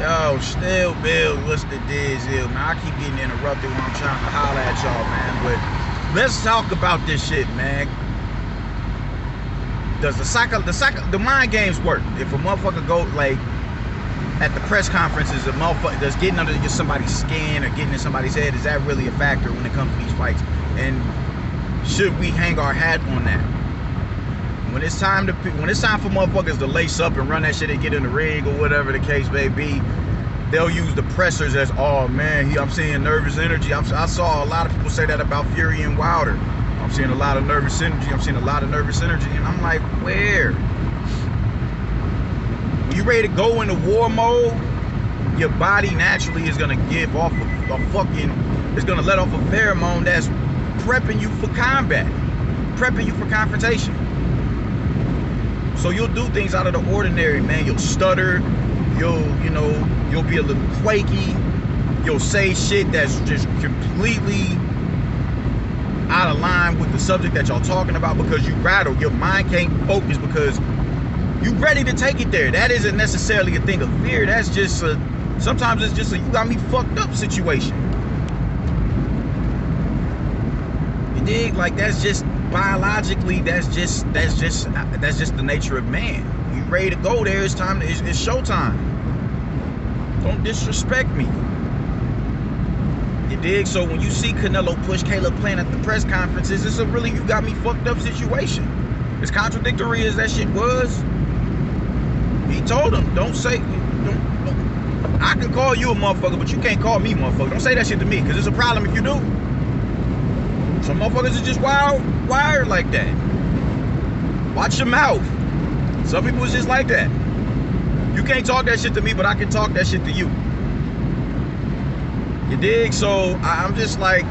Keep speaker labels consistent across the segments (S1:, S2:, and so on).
S1: Yo, still Bill, what's the deal, man? I keep getting interrupted when I'm trying to holler at y'all, man. But let's talk about this shit, man. Does the mind games work? If a motherfucker go like at the press conferences, a motherfucker that's getting under somebody's skin or getting in somebody's head, is that really a factor when it comes to these fights? And should we hang our hat on that? When it's time for motherfuckers to lace up and run that shit and get in the ring or whatever the case may be, they'll use the pressers as, oh man, I'm seeing nervous energy. I saw a lot of people say that about Fury and Wilder. I'm seeing a lot of nervous energy. And I'm like, where? When you ready to go into war mode, your body naturally is gonna give off it's gonna let off a pheromone that's prepping you for combat, prepping you for confrontation. So you'll do things out of the ordinary, man. You'll stutter, you'll be a little quaky, you'll say shit that's just completely out of line with the subject that y'all talking about because you rattle. Your mind can't focus because you ready to take it there. That isn't necessarily a thing of fear. That's just sometimes it's just a you got me fucked up situation. You dig? Like that's just biologically, that's just the nature of man. You ready to go there? It's time. It's showtime. Don't disrespect me. You dig? So when you see Canelo push Caleb Plant at the press conferences, it's a really you got me fucked up situation. As contradictory as that shit was, he told him, don't. I can call you a motherfucker, but you can't call me motherfucker. Don't say that shit to me, because it's a problem if you do. Some motherfuckers are just wired like that. Watch your mouth. Some people is just like that. You can't talk that shit to me, but I can talk that shit to you. You dig? So I'm just like,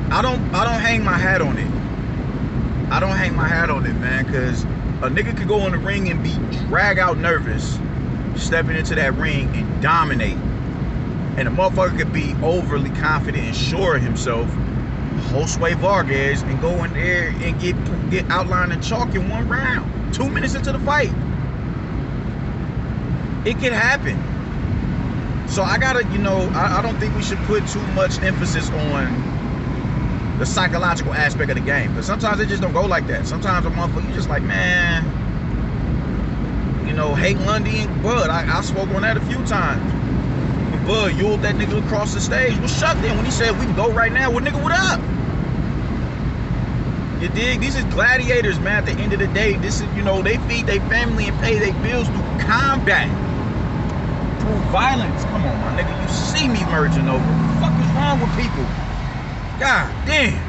S1: I don't hang my hat on it. I don't hang my hat on it, man, because a nigga could go in the ring and be drag out nervous, stepping into that ring and dominate. And a motherfucker could be overly confident and sure of himself, Josue Vargas, and go in there and get outlined in chalk in one round, 2 minutes into the fight. It could happen. So I gotta, I don't think we should put too much emphasis on the psychological aspect of the game, because sometimes it just don't go like that. Sometimes a motherfucker, you just like, man, Hank Lundy and Bud, I spoke on that a few times. When Bud yelled that nigga across the stage, was shut then when he said we can go right now. Well, nigga, what up? You dig? These is gladiators, man. At the end of the day, this is, they feed their family and pay their bills through combat, through violence. Come on, my nigga, you see me merging over. What the fuck is wrong with people? God damn.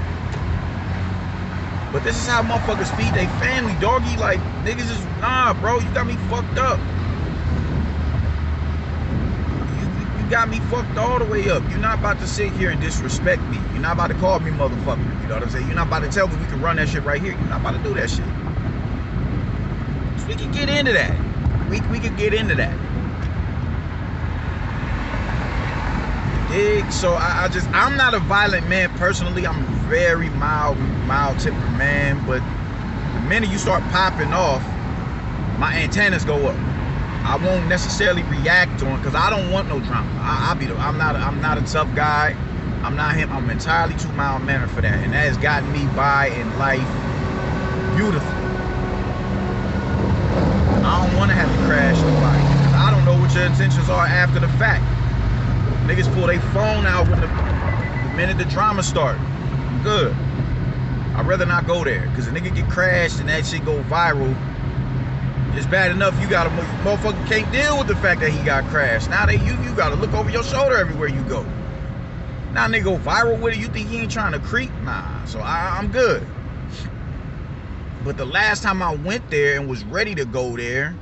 S1: But this is how motherfuckers feed their family, doggy. Like, niggas is, nah, bro, you got me fucked up. You got me fucked all the way up. You're not about to sit here and disrespect me. You're not about to call me motherfucker. You know what I'm saying? You're not about to tell me we can run that shit right here. You're not about to do that shit. So we can get into that. We can get into that. Dig? So I'm not a violent man personally. I'm a very mild-tempered man, but the minute you start popping off, my antennas go up. I won't necessarily react on, because I don't want no drama. I'm not a tough guy. I'm not him. I'm entirely too mild-mannered for that, and that has gotten me by in life beautifully. I don't want to have to crash nobody, because I don't know what your intentions are after the fact. Niggas pull their phone out when the minute the drama start. Good. I'd rather not go there, because a nigga get crashed and that shit go viral. It's bad enough you got a motherfucker can't deal with the fact that he got crashed. Now you gotta look over your shoulder everywhere you go. Now nigga go viral with it. You think he ain't trying to creep? Nah. So I'm good. But the last time I went there and was ready to go there,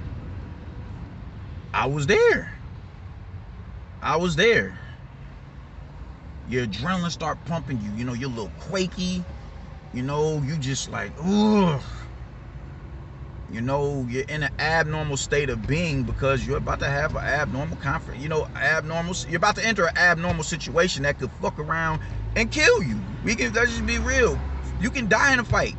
S1: I was there. Your adrenaline start pumping you. You're a little quaky. You just like, ugh. You're in an abnormal state of being because you're about to have an abnormal you're about to enter an abnormal situation that could fuck around and kill you. Let's just be real. You can die in a fight.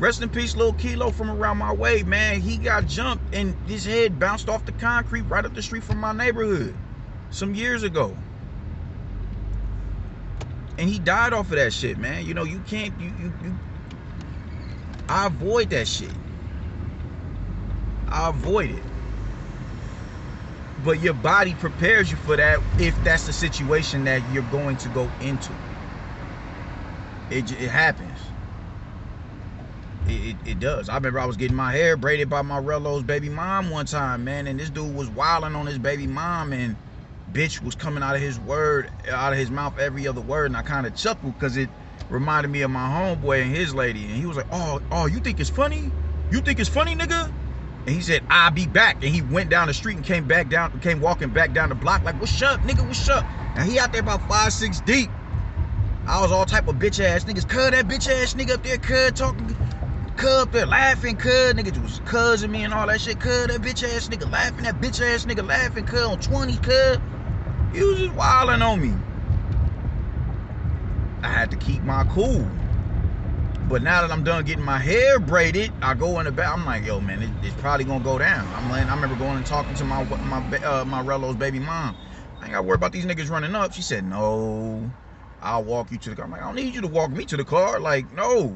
S1: Rest in peace, Lil Kilo from around my way, man. He got jumped and his head bounced off the concrete right up the street from my neighborhood some years ago. And he died off of that shit, man. You know, you can't, I avoid that shit. I avoid it. But your body prepares you for that if that's the situation that you're going to go into. It happens. It does. I remember I was getting my hair braided by my Rello's baby mom one time, man, and this dude was wilding on his baby mom, and bitch was coming out of his mouth every other word, and I kind of chuckled because it reminded me of my homeboy and his lady, and he was like, oh, you think it's funny? You think it's funny, nigga? And he said, I'll be back. And he went down the street and came walking back down the block like, what's up, nigga, what's up? And he out there about 5, 6 deep. I was all type of bitch ass niggas. Cuz that bitch ass nigga up there, cuz talking, cuz up there laughing, cuz niggas was cuzzing me and all that shit. Cuz that bitch ass nigga laughing, that bitch ass nigga laughing, cuz on 20, cuz. He was just wilding on me. I had to keep my cool. But now that I'm done getting my hair braided, I go in the back. I'm like, yo, man, it's probably gonna go down. I remember going and talking to my Rello's baby mom. I ain't gotta worry about these niggas running up. She said, no, I'll walk you to the car. I'm like, I don't need you to walk me to the car. Like, no,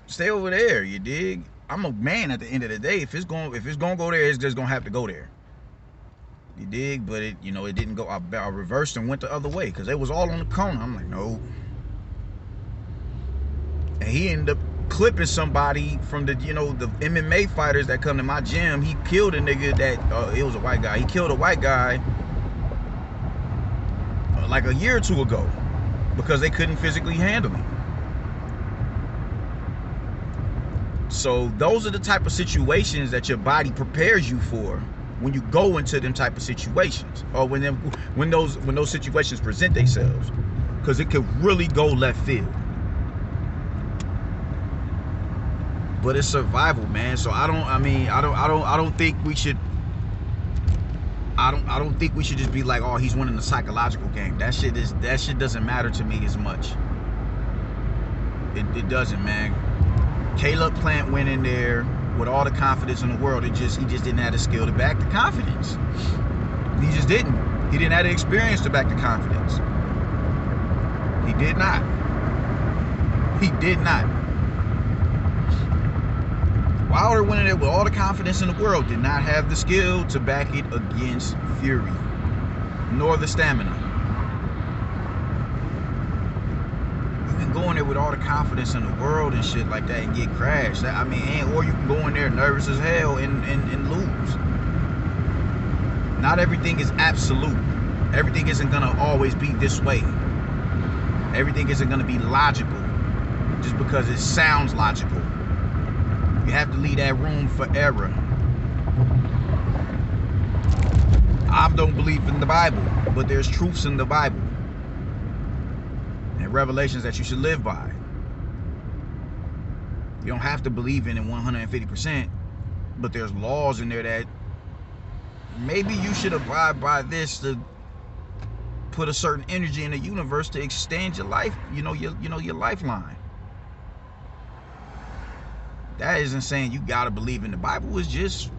S1: stay over there. You dig? I'm a man at the end of the day. If it's gonna go there, it's just gonna have to go there. You dig? But it didn't go. I reversed and went the other way because it was all on the corner. I'm like, no. And he ended up clipping somebody from the MMA fighters that come to my gym. He killed a nigga that, it was a white guy. He killed a white guy like a year or two ago because they couldn't physically handle him. So those are the type of situations that your body prepares you for when you go into them type of situations, or when those situations present themselves, because it could really go left field. But it's survival, man. So I don't think we should just be like, oh, he's winning the psychological game. That shit doesn't matter to me as much. It doesn't, man. Caleb Plant went in there with all the confidence in the world. He just didn't have the skill to back the confidence. He just didn't. He didn't have the experience to back the confidence. He did not. He did not. Wilder went in there with all the confidence in the world, did not have the skill to back it against Fury, nor the stamina. You can go in there with all the confidence in the world and shit like that and get crashed. Or you can go in there nervous as hell and lose. Not everything is absolute. Everything isn't gonna always be this way. Everything isn't gonna be logical just because it sounds logical. You have to leave that room for error. I don't believe in the Bible, but there's truths in the Bible and revelations that you should live by. You don't have to believe in it 150%, but there's laws in there that maybe you should abide by this to put a certain energy in the universe to extend your life, your lifeline. That isn't saying you gotta believe in the Bible. It's just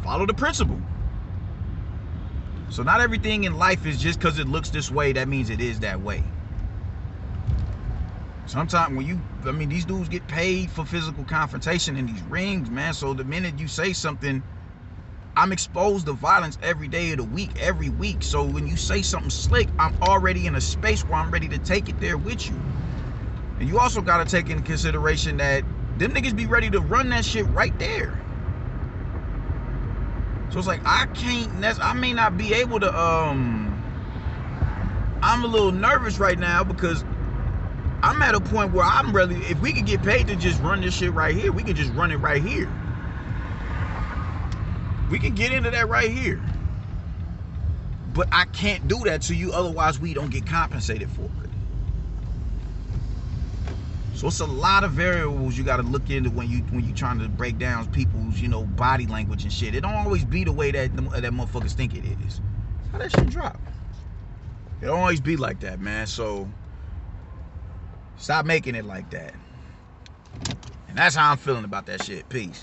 S1: follow the principle. So not everything in life is just because it looks this way, that means it is that way. Sometimes these dudes get paid for physical confrontation in these rings, man. So the minute you say something, I'm exposed to violence every day of the week, every week. So when you say something slick, I'm already in a space where I'm ready to take it there with you. And you also got to take into consideration that them niggas be ready to run that shit right there. So it's like, I may not be able to, I'm a little nervous right now because I'm at a point where I'm really, if we could get paid to just run this shit right here, we could just run it right here. We can get into that right here. But I can't do that to you, otherwise we don't get compensated for it. So it's a lot of variables you got to look into when you trying to break down people's, body language and shit. It don't always be the way that motherfuckers think it is. How that shit drop? It don't always be like that, man. So Stop making it like that. And that's how I'm feeling about that shit. Peace.